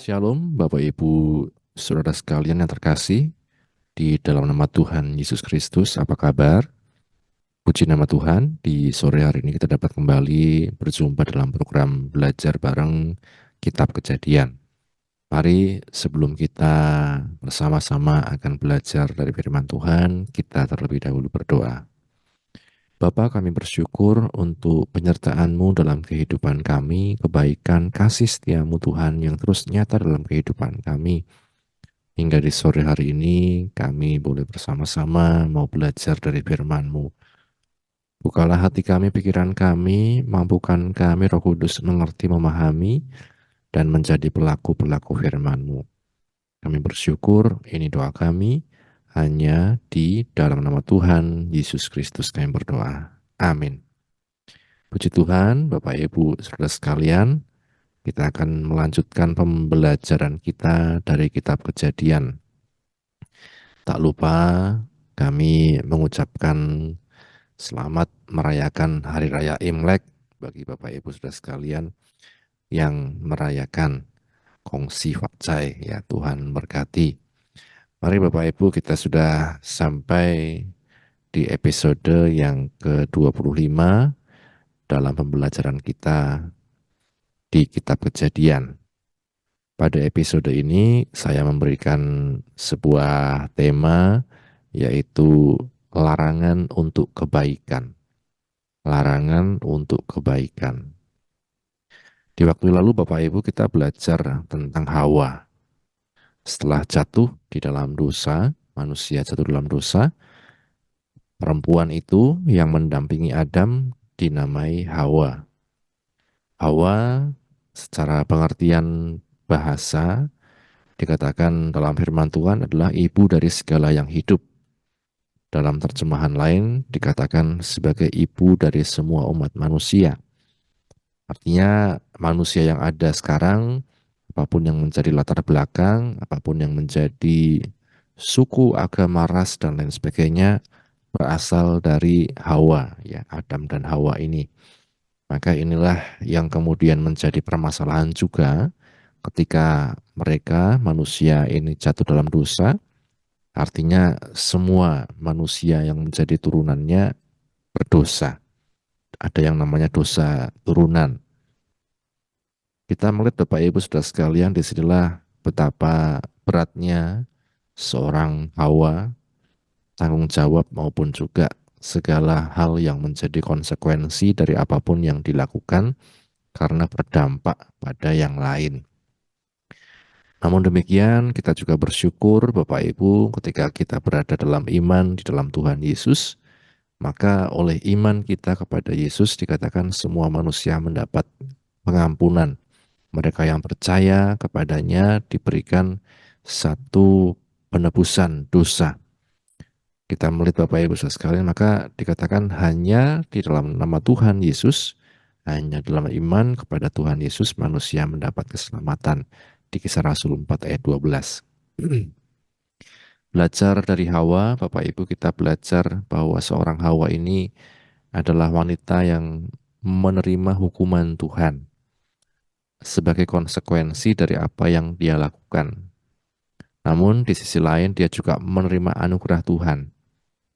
Shalom, Bapak Ibu, Saudara sekalian yang terkasih, di dalam nama Tuhan Yesus Kristus, apa kabar? Puji nama Tuhan, di sore hari ini kita dapat kembali berjumpa dalam program belajar bareng Kitab Kejadian. Mari sebelum kita bersama-sama akan belajar dari firman Tuhan, kita terlebih dahulu berdoa. Bapa, kami bersyukur untuk penyertaan-Mu dalam kehidupan kami, kebaikan, kasih setia-Mu Tuhan yang terus nyata dalam kehidupan kami. Hingga di sore hari ini kami boleh bersama-sama mau belajar dari firman-Mu. Bukalah hati kami, pikiran kami, mampukan kami Roh Kudus mengerti, memahami, dan menjadi pelaku-pelaku firman-Mu. Kami bersyukur, ini doa kami, hanya di dalam nama Tuhan Yesus Kristus kami berdoa. Amin. Puji Tuhan, Bapak Ibu, saudara sekalian, kita akan melanjutkan pembelajaran kita dari kitab Kejadian. Tak lupa kami mengucapkan selamat merayakan Hari Raya Imlek bagi Bapak Ibu Saudara sekalian yang merayakan Kongsi Fakcai, ya Tuhan berkati. Mari Bapak Ibu, kita sudah sampai di episode yang ke-25 dalam pembelajaran kita di Kitab Kejadian. Pada episode ini saya memberikan sebuah tema, yaitu larangan untuk kebaikan. Larangan untuk kebaikan. Di waktu lalu Bapak Ibu kita belajar tentang Hawa. Setelah jatuh di dalam dosa, manusia jatuh dalam dosa, perempuan itu yang mendampingi Adam dinamai Hawa. Hawa secara pengertian bahasa dikatakan dalam firman Tuhan adalah ibu dari segala yang hidup. Dalam terjemahan lain dikatakan sebagai ibu dari semua umat manusia. Artinya manusia yang ada sekarang, apapun yang menjadi latar belakang, apapun yang menjadi suku, agama, ras, dan lain sebagainya, berasal dari Hawa, ya Adam dan Hawa ini. Maka inilah yang kemudian menjadi permasalahan juga ketika mereka, manusia ini jatuh dalam dosa. Artinya semua manusia yang menjadi turunannya berdosa. Ada yang namanya dosa turunan. Kita melihat Bapak Ibu Saudara sekalian, disinilah betapa beratnya seorang Hawa, tanggung jawab maupun juga segala hal yang menjadi konsekuensi dari apapun yang dilakukan karena berdampak pada yang lain. Namun demikian, kita juga bersyukur Bapak Ibu ketika kita berada dalam iman di dalam Tuhan Yesus, maka oleh iman kita kepada Yesus dikatakan semua manusia mendapat pengampunan. Mereka yang percaya kepadanya diberikan satu penebusan dosa. Kita melihat Bapak Ibu sekalian, maka dikatakan hanya di dalam nama Tuhan Yesus, hanya dalam iman kepada Tuhan Yesus manusia mendapat keselamatan. Di Kisah Rasul 4 ayat 12. Belajar dari Hawa, Bapak Ibu, kita belajar bahwa seorang Hawa ini adalah wanita yang menerima hukuman Tuhan sebagai konsekuensi dari apa yang dia lakukan. Namun di sisi lain dia juga menerima anugerah Tuhan.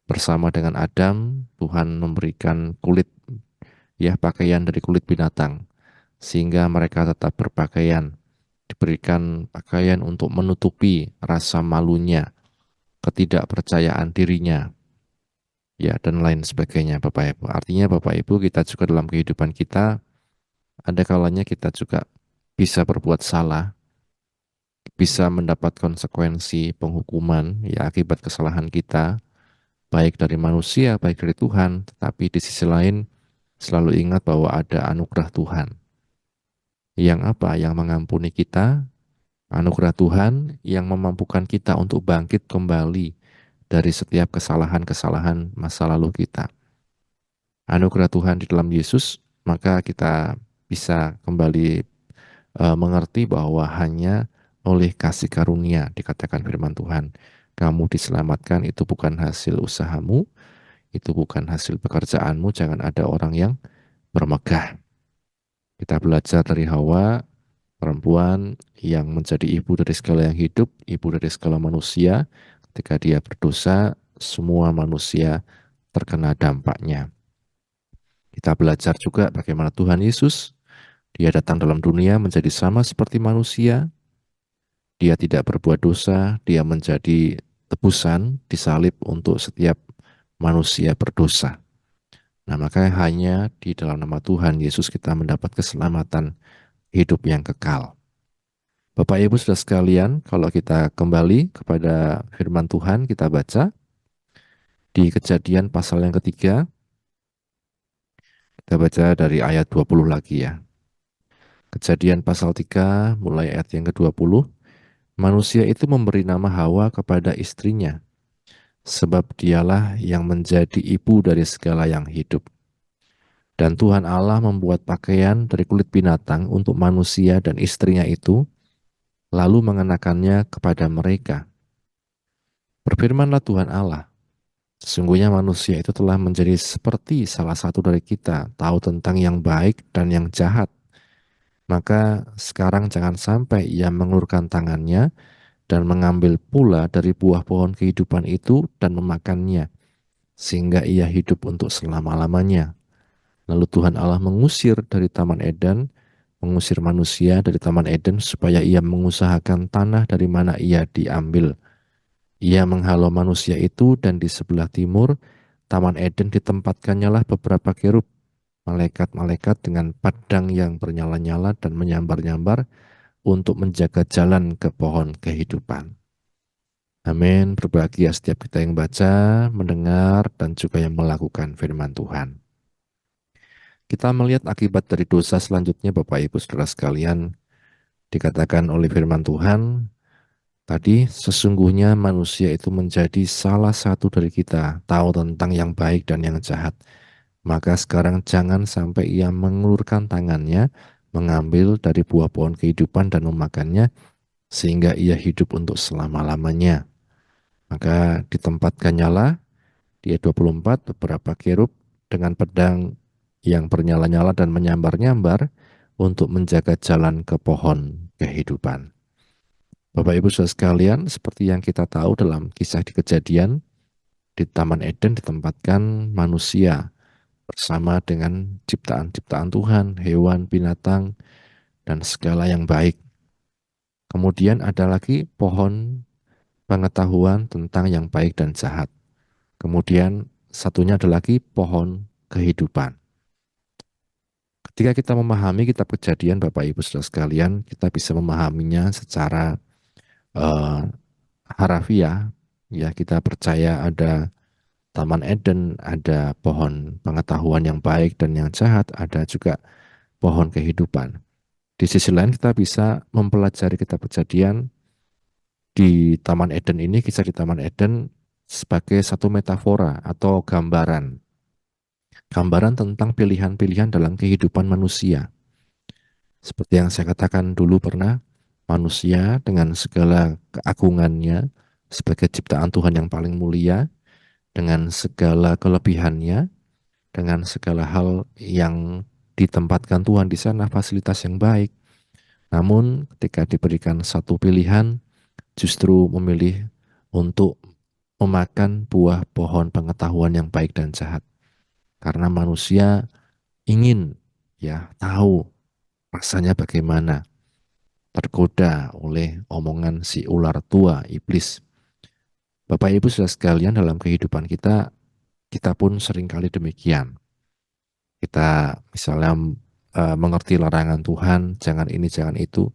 Bersama dengan Adam, Tuhan memberikan kulit, ya pakaian dari kulit binatang, sehingga mereka tetap berpakaian, diberikan pakaian untuk menutupi rasa malunya, ketidakpercayaan dirinya, ya dan lain sebagainya Bapak Ibu. Artinya Bapak Ibu, kita juga dalam kehidupan kita ada kalanya kita juga bisa berbuat salah, bisa mendapat konsekuensi penghukuman ya akibat kesalahan kita, baik dari manusia, baik dari Tuhan, tetapi di sisi lain selalu ingat bahwa ada anugerah Tuhan. Yang apa? Yang mengampuni kita, anugerah Tuhan yang memampukan kita untuk bangkit kembali dari setiap kesalahan-kesalahan masa lalu kita. Anugerah Tuhan di dalam Yesus, maka kita bisa kembali mengerti bahwa hanya oleh kasih karunia, dikatakan firman Tuhan, kamu diselamatkan, itu bukan hasil usahamu, itu bukan hasil pekerjaanmu, jangan ada orang yang bermegah. Kita belajar dari Hawa, perempuan yang menjadi ibu dari segala yang hidup, ibu dari segala manusia. Ketika dia berdosa, semua manusia terkena dampaknya. Kita belajar juga bagaimana Tuhan Yesus, dia datang dalam dunia menjadi sama seperti manusia. Dia tidak berbuat dosa, dia menjadi tebusan disalib untuk setiap manusia berdosa. Nah, makanya hanya di dalam nama Tuhan Yesus kita mendapat keselamatan hidup yang kekal. Bapak Ibu Saudara sekalian, kalau kita kembali kepada firman Tuhan, kita baca di Kejadian pasal yang ketiga, kita baca dari ayat 20 lagi ya. Kejadian pasal 3 mulai ayat yang ke-20, manusia itu memberi nama Hawa kepada istrinya, sebab dialah yang menjadi ibu dari segala yang hidup. Dan Tuhan Allah membuat pakaian dari kulit binatang untuk manusia dan istrinya itu, lalu mengenakannya kepada mereka. Berfirmanlah Tuhan Allah, sesungguhnya manusia itu telah menjadi seperti salah satu dari kita, tahu tentang yang baik dan yang jahat. Maka sekarang jangan sampai ia mengulurkan tangannya dan mengambil pula dari buah pohon kehidupan itu dan memakannya, sehingga ia hidup untuk selama-lamanya. Lalu Tuhan Allah mengusir dari Taman Eden, mengusir manusia dari Taman Eden supaya ia mengusahakan tanah dari mana ia diambil. Ia menghalau manusia itu dan di sebelah timur Taman Eden ditempatkannya lah beberapa kerub, malaikat-malaikat dengan pedang yang bernyala-nyala dan menyambar-nyambar untuk menjaga jalan ke pohon kehidupan. Amin. Berbahagia setiap kita yang baca, mendengar, dan juga yang melakukan firman Tuhan. Kita melihat akibat dari dosa selanjutnya, Bapak Ibu Saudara sekalian, dikatakan oleh firman Tuhan, tadi sesungguhnya manusia itu menjadi salah satu dari kita, tahu tentang yang baik dan yang jahat. Maka sekarang jangan sampai ia mengulurkan tangannya, mengambil dari buah pohon kehidupan dan memakannya, sehingga ia hidup untuk selama-lamanya. Maka ditempatkannya lah di ayat 24 beberapa kerub dengan pedang yang bernyala-nyala dan menyambar-nyambar untuk menjaga jalan ke pohon kehidupan. Bapak Ibu Saudara sekalian, seperti yang kita tahu dalam kisah di Kejadian, di Taman Eden ditempatkan manusia bersama dengan ciptaan-ciptaan Tuhan, hewan, binatang, dan segala yang baik. Kemudian ada lagi pohon pengetahuan tentang yang baik dan jahat. Kemudian satunya ada lagi pohon kehidupan. Ketika kita memahami kitab Kejadian, Bapak Ibu Saudara sekalian, kita bisa memahaminya secara eh, harafiah. Ya, kita percaya ada Taman Eden, ada pohon pengetahuan yang baik dan yang jahat, ada juga pohon kehidupan. Di sisi lain kita bisa mempelajari kitab Kejadian di Taman Eden ini, kisah di Taman Eden sebagai satu metafora atau gambaran. Gambaran tentang pilihan-pilihan dalam kehidupan manusia. Seperti yang saya katakan dulu pernah, manusia dengan segala keagungannya sebagai ciptaan Tuhan yang paling mulia, dengan segala kelebihannya, dengan segala hal yang ditempatkan Tuhan di sana, fasilitas yang baik. Namun ketika diberikan satu pilihan, justru memilih untuk memakan buah pohon pengetahuan yang baik dan jahat. Karena manusia ingin ya tahu rasanya bagaimana, tergoda oleh omongan si ular tua iblis. Bapak Ibu sudah sekalian, dalam kehidupan kita, kita pun seringkali demikian. Kita misalnya mengerti larangan Tuhan, jangan ini, jangan itu.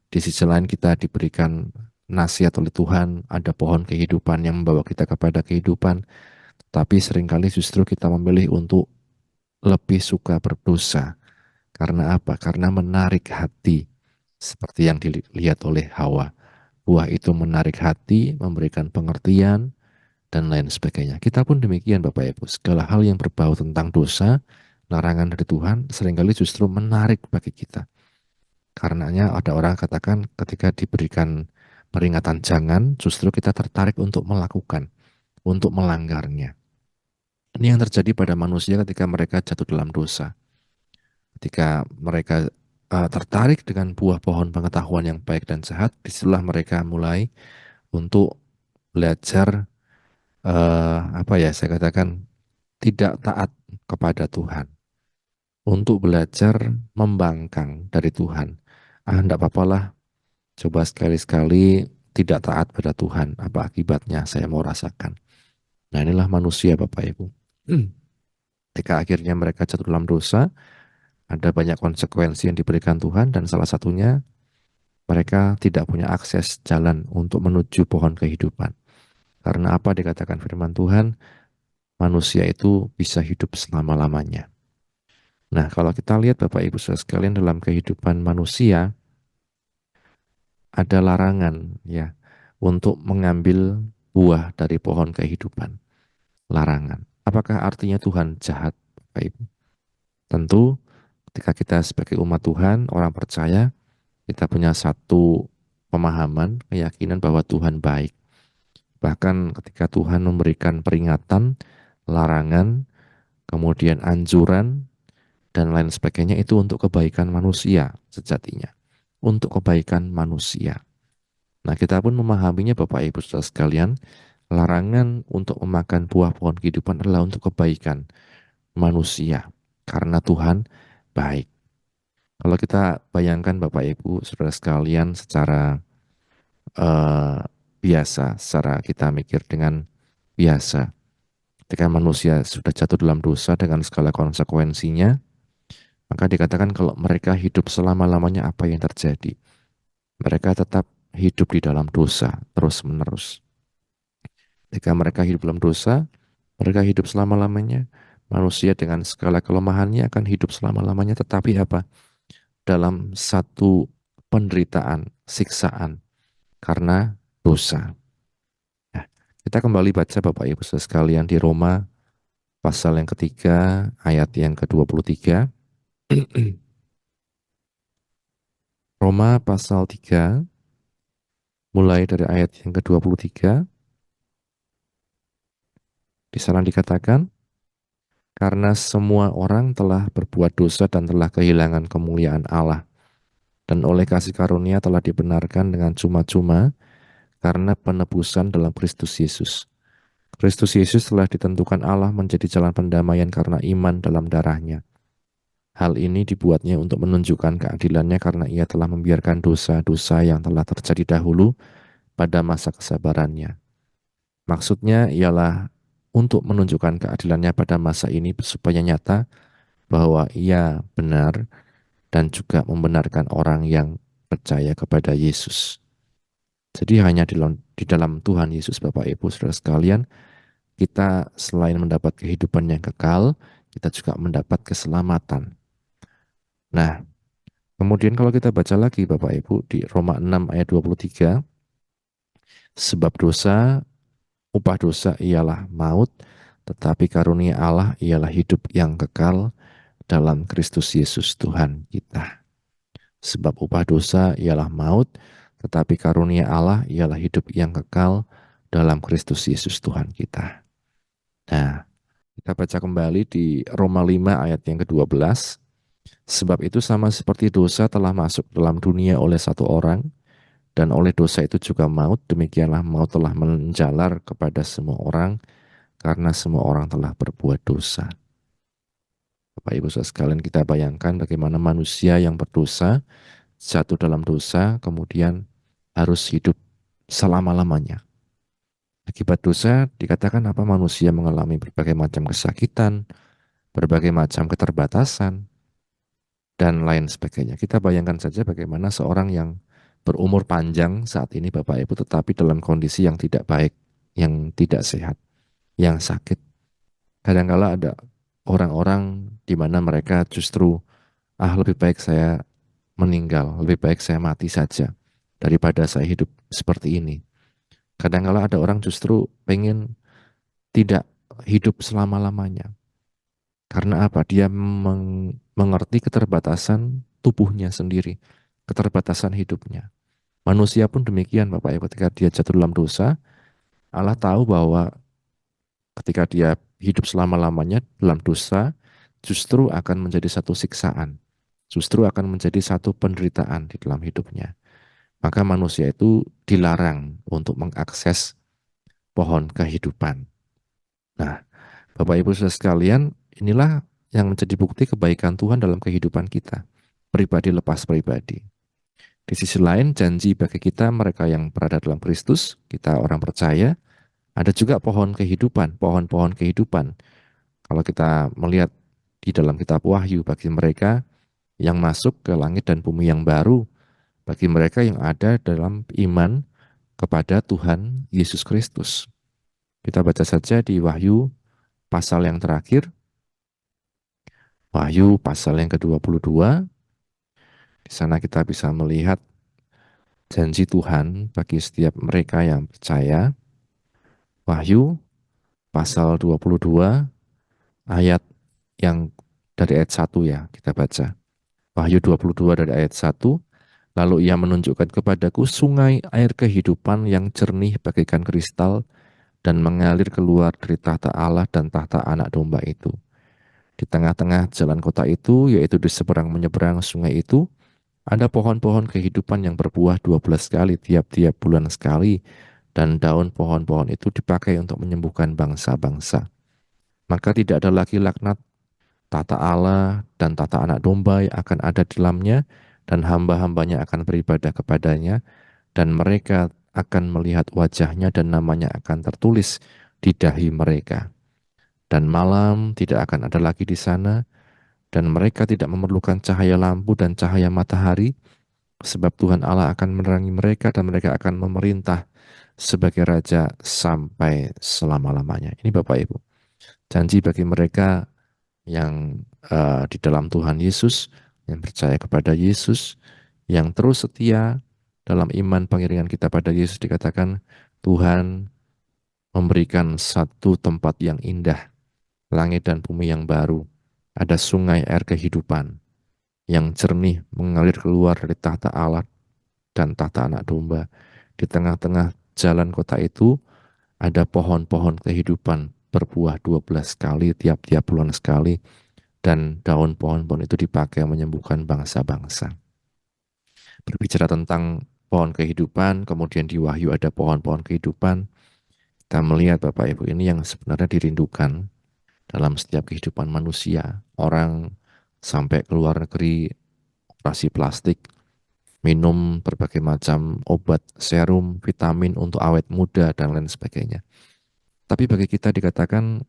Di sisi lain kita diberikan nasihat oleh Tuhan, ada pohon kehidupan yang membawa kita kepada kehidupan. Tapi seringkali justru kita memilih untuk lebih suka berdosa. Karena apa? Karena menarik hati. Seperti yang dilihat oleh Hawa. Buah itu menarik hati, memberikan pengertian, dan lain sebagainya. Kita pun demikian Bapak Ibu. Segala hal yang berbau tentang dosa, larangan dari Tuhan, seringkali justru menarik bagi kita. Karenanya ada orang katakan ketika diberikan peringatan jangan, justru kita tertarik untuk melakukan, untuk melanggarnya. Ini yang terjadi pada manusia ketika mereka jatuh dalam dosa. Ketika mereka tertarik dengan buah pohon pengetahuan yang baik dan sehat, disitulah mereka mulai untuk belajar apa ya saya katakan tidak taat kepada Tuhan, untuk belajar membangkang dari Tuhan. Ah, enggak apalah, coba sekali-sekali tidak taat pada Tuhan, apa akibatnya saya mau rasakan. Nah inilah manusia Bapak Ibu. Ketika akhirnya mereka jatuh dalam dosa, ada banyak konsekuensi yang diberikan Tuhan dan salah satunya mereka tidak punya akses jalan untuk menuju pohon kehidupan. Karena apa dikatakan firman Tuhan, manusia itu bisa hidup selama-lamanya. Nah, kalau kita lihat Bapak Ibu Saudara sekalian dalam kehidupan manusia ada larangan ya untuk mengambil buah dari pohon kehidupan. Larangan. Apakah artinya Tuhan jahat, Bapak Ibu? Tentu ketika kita sebagai umat Tuhan, orang percaya, kita punya satu pemahaman, keyakinan bahwa Tuhan baik. Bahkan ketika Tuhan memberikan peringatan, larangan, kemudian anjuran, dan lain sebagainya itu untuk kebaikan manusia sejatinya. Untuk kebaikan manusia. Nah kita pun memahaminya Bapak Ibu Saudara sekalian, larangan untuk memakan buah pohon kehidupan adalah untuk kebaikan manusia. Karena Tuhan baik. Kalau kita bayangkan Bapak Ibu Saudara sekalian secara eh, biasa, secara kita mikir dengan biasa. Ketika manusia sudah jatuh dalam dosa dengan segala konsekuensinya, maka dikatakan kalau mereka hidup selama-lamanya apa yang terjadi? Mereka tetap hidup di dalam dosa terus-menerus. Ketika mereka hidup dalam dosa, mereka hidup selama-lamanya. Manusia dengan segala kelemahannya akan hidup selama-lamanya, tetapi apa? Dalam satu penderitaan, siksaan karena dosa. Nah, kita kembali baca Bapak Ibu Saudara sekalian di Roma pasal yang ketiga ayat yang ke-23. Roma pasal 3 mulai dari ayat yang ke-23. Di sana dikatakan, karena semua orang telah berbuat dosa dan telah kehilangan kemuliaan Allah, dan oleh kasih karunia telah dibenarkan dengan cuma-cuma karena penebusan dalam Kristus Yesus. Kristus Yesus telah ditentukan Allah menjadi jalan pendamaian karena iman dalam darahnya. Hal ini dibuatnya untuk menunjukkan keadilannya karena ia telah membiarkan dosa-dosa yang telah terjadi dahulu pada masa kesabarannya. Maksudnya ialah untuk menunjukkan keadilannya pada masa ini supaya nyata bahwa ia benar dan juga membenarkan orang yang percaya kepada Yesus. Jadi hanya di dalam Tuhan Yesus Bapak Ibu Saudara sekalian, kita selain mendapat kehidupan yang kekal, kita juga mendapat keselamatan. Nah, kemudian kalau kita baca lagi Bapak Ibu di Roma 6 ayat 23, sebab dosa, upah dosa ialah maut, tetapi karunia Allah ialah hidup yang kekal dalam Kristus Yesus Tuhan kita. Sebab upah dosa ialah maut, tetapi karunia Allah ialah hidup yang kekal dalam Kristus Yesus Tuhan kita. Nah, kita baca kembali di Roma 5 ayat yang ke-12. Sebab itu sama seperti dosa telah masuk dalam dunia oleh satu orang, dan oleh dosa itu juga maut, demikianlah maut telah menjalar kepada semua orang, karena semua orang telah berbuat dosa. Bapak Ibu saudara sekalian, kita bayangkan bagaimana manusia yang berdosa, jatuh dalam dosa, kemudian harus hidup selama-lamanya. Akibat dosa dikatakan apa, manusia mengalami berbagai macam kesakitan, berbagai macam keterbatasan, dan lain sebagainya. Kita bayangkan saja bagaimana seorang yang berumur panjang saat ini Bapak Ibu tetapi dalam kondisi yang tidak baik, yang tidak sehat, yang sakit. Kadangkala ada orang-orang di mana mereka justru, lebih baik saya meninggal, lebih baik saya mati saja daripada saya hidup seperti ini. Kadangkala ada orang justru pengen tidak hidup selama-lamanya. Karena apa? Dia mengerti keterbatasan tubuhnya sendiri, keterbatasan hidupnya. Manusia pun demikian, Bapak Ibu, ketika dia jatuh dalam dosa, Allah tahu bahwa ketika dia hidup selama-lamanya dalam dosa, justru akan menjadi satu siksaan. justru akan menjadi satu penderitaan di dalam hidupnya. Maka manusia itu dilarang untuk mengakses pohon kehidupan. Nah, Bapak Ibu Saudara sekalian, inilah yang menjadi bukti kebaikan Tuhan dalam kehidupan kita, pribadi lepas pribadi. Di sisi lain, janji bagi kita mereka yang berada dalam Kristus, kita orang percaya, ada juga pohon kehidupan, pohon-pohon kehidupan. Kalau kita melihat di dalam kitab Wahyu, bagi mereka yang masuk ke langit dan bumi yang baru, bagi mereka yang ada dalam iman kepada Tuhan Yesus Kristus. Kita baca saja di Wahyu pasal yang terakhir, Wahyu pasal yang ke-22. Di sana kita bisa melihat janji Tuhan bagi setiap mereka yang percaya. Wahyu pasal 22 ayat yang dari ayat 1 ya, kita baca. Wahyu 22 dari ayat 1. Lalu ia menunjukkan kepadaku sungai air kehidupan yang jernih bagaikan kristal dan mengalir keluar dari tahta Allah dan tahta anak domba itu. Di tengah-tengah jalan kota itu, yaitu di seberang menyeberang sungai itu, ada pohon-pohon kehidupan yang berbuah 12 kali tiap-tiap bulan sekali, dan daun pohon-pohon itu dipakai untuk menyembuhkan bangsa-bangsa. Maka tidak ada lagi laknat, tata Allah dan tata anak domba yang akan ada di dalamnya, dan hamba-hambanya akan beribadah kepadanya, dan mereka akan melihat wajahnya dan namanya akan tertulis di dahi mereka. Dan malam tidak akan ada lagi di sana, dan mereka tidak memerlukan cahaya lampu dan cahaya matahari, sebab Tuhan Allah akan menerangi mereka dan mereka akan memerintah sebagai raja sampai selama-lamanya. Ini Bapak Ibu, janji bagi mereka yang di dalam Tuhan Yesus, yang percaya kepada Yesus, yang terus setia dalam iman pengiringan kita pada Yesus, dikatakan Tuhan memberikan satu tempat yang indah, langit dan bumi yang baru, ada sungai air kehidupan yang jernih mengalir keluar dari tahta Allah dan tahta anak domba. Di tengah-tengah jalan kota itu ada pohon-pohon kehidupan berbuah 12 kali tiap-tiap bulan sekali, dan daun pohon-pohon itu dipakai menyembuhkan bangsa-bangsa. Berbicara tentang pohon kehidupan, kemudian di Wahyu ada pohon-pohon kehidupan, kita melihat Bapak Ibu ini yang sebenarnya dirindukan dalam setiap kehidupan manusia. Orang sampai ke luar negeri, operasi plastik, minum berbagai macam obat, serum, vitamin untuk awet muda, dan lain sebagainya. Tapi bagi kita dikatakan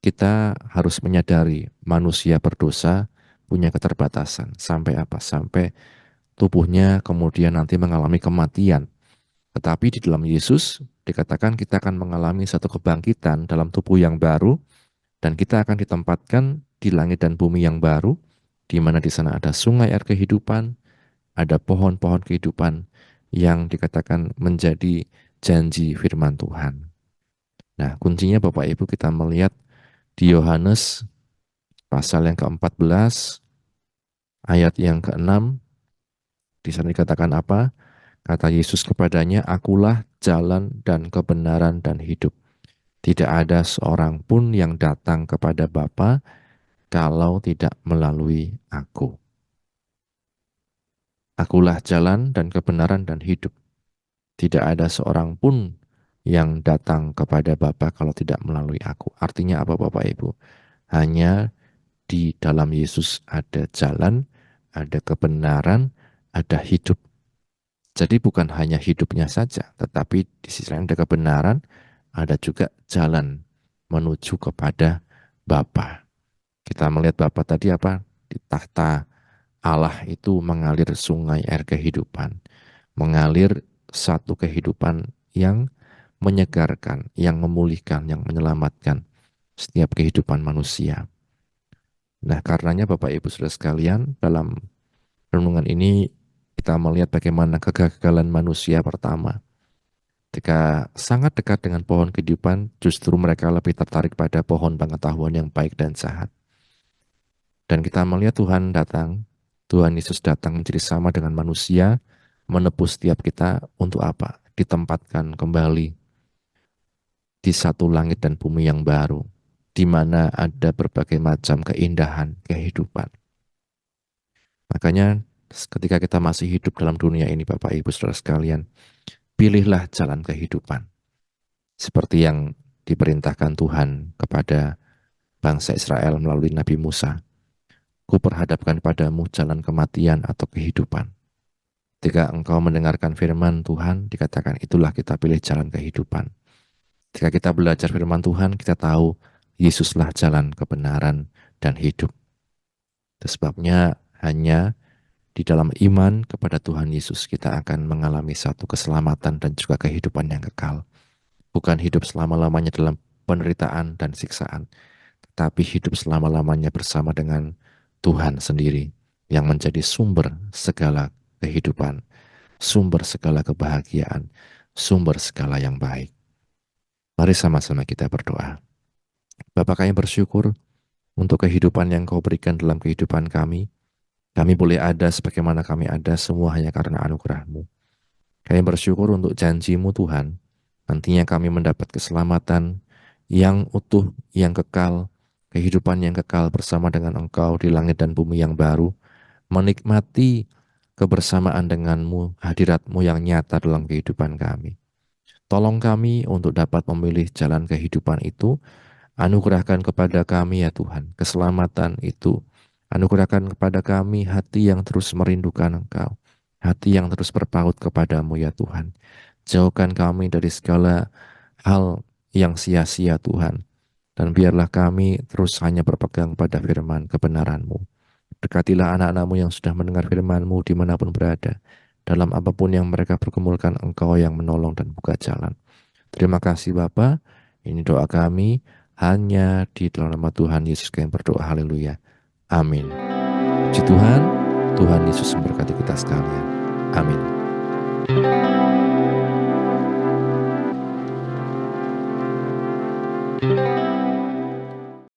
kita harus menyadari manusia berdosa punya keterbatasan. Sampai apa? Sampai tubuhnya kemudian nanti mengalami kematian. Tetapi di dalam Yesus dikatakan kita akan mengalami satu kebangkitan dalam tubuh yang baru, dan kita akan ditempatkan di langit dan bumi yang baru, di mana di sana ada sungai air kehidupan, ada pohon-pohon kehidupan yang dikatakan menjadi janji firman Tuhan. Nah, kuncinya Bapak Ibu kita melihat di Yohanes pasal yang ke-14 ayat yang ke-6, di sana dikatakan apa? Kata Yesus kepadanya, "Akulah jalan dan kebenaran dan hidup. Tidak ada seorang pun yang datang kepada Bapa kalau tidak melalui aku." Akulah jalan dan kebenaran dan hidup. Tidak ada seorang pun yang datang kepada Bapa kalau tidak melalui aku. Artinya apa Bapak Ibu? Hanya di dalam Yesus ada jalan, ada kebenaran, ada hidup. Jadi bukan hanya hidupnya saja, tetapi di sisi lain ada kebenaran, ada juga jalan menuju kepada Bapa. Kita melihat Bapa tadi apa? Di tahta Allah itu mengalir sungai air kehidupan, mengalir satu kehidupan yang menyegarkan, yang memulihkan, yang menyelamatkan setiap kehidupan manusia. Nah, karenanya Bapak Ibu Saudara sekalian, dalam renungan ini kita melihat bagaimana kegagalan manusia pertama. Ketika sangat dekat dengan pohon kehidupan, justru mereka lebih tertarik pada pohon pengetahuan yang baik dan jahat. Dan kita melihat Tuhan datang, Tuhan Yesus datang menjadi sama dengan manusia, menebus setiap kita untuk apa? Ditempatkan kembali di satu langit dan bumi yang baru, di mana ada berbagai macam keindahan kehidupan. Makanya ketika kita masih hidup dalam dunia ini Bapak Ibu Saudara sekalian, pilihlah jalan kehidupan. Seperti yang diperintahkan Tuhan kepada bangsa Israel melalui Nabi Musa. Kuperhadapkan padamu jalan kematian atau kehidupan. Ketika engkau mendengarkan firman Tuhan, dikatakan itulah kita pilih jalan kehidupan. Ketika kita belajar firman Tuhan, kita tahu Yesuslah jalan kebenaran dan hidup. Itu sebabnya hanya di dalam iman kepada Tuhan Yesus kita akan mengalami satu keselamatan dan juga kehidupan yang kekal. Bukan hidup selama-lamanya dalam penderitaan dan siksaan, tetapi hidup selama-lamanya bersama dengan Tuhan sendiri yang menjadi sumber segala kehidupan, sumber segala kebahagiaan, sumber segala yang baik. Mari sama-sama kita berdoa. Bapa, kami bersyukur untuk kehidupan yang Kau berikan dalam kehidupan kami. Kami boleh ada sebagaimana kami ada semua hanya karena anugerah-Mu. Kami bersyukur untuk janji-Mu Tuhan. Nantinya kami mendapat keselamatan yang utuh, yang kekal, kehidupan yang kekal bersama dengan Engkau di langit dan bumi yang baru, menikmati kebersamaan denganmu, hadirat-Mu yang nyata dalam kehidupan kami. Tolong kami untuk dapat memilih jalan kehidupan itu. Anugerahkan kepada kami ya Tuhan, keselamatan itu. Anugerahkan kepada kami hati yang terus merindukan Engkau, hati yang terus berpaut kepadamu ya Tuhan. Jauhkan kami dari segala hal yang sia-sia Tuhan. Dan biarlah kami terus hanya berpegang pada firman kebenaran-Mu. Dekatilah anak-anak-Mu yang sudah mendengar firman-Mu dimanapun berada. Dalam apapun yang mereka pergumulkan, Engkau yang menolong dan buka jalan. Terima kasih Bapa. Ini doa kami hanya di dalam nama Tuhan Yesus kami berdoa. Haleluya. Amin. Puji Tuhan, Tuhan Yesus memberkati kita sekalian. Amin.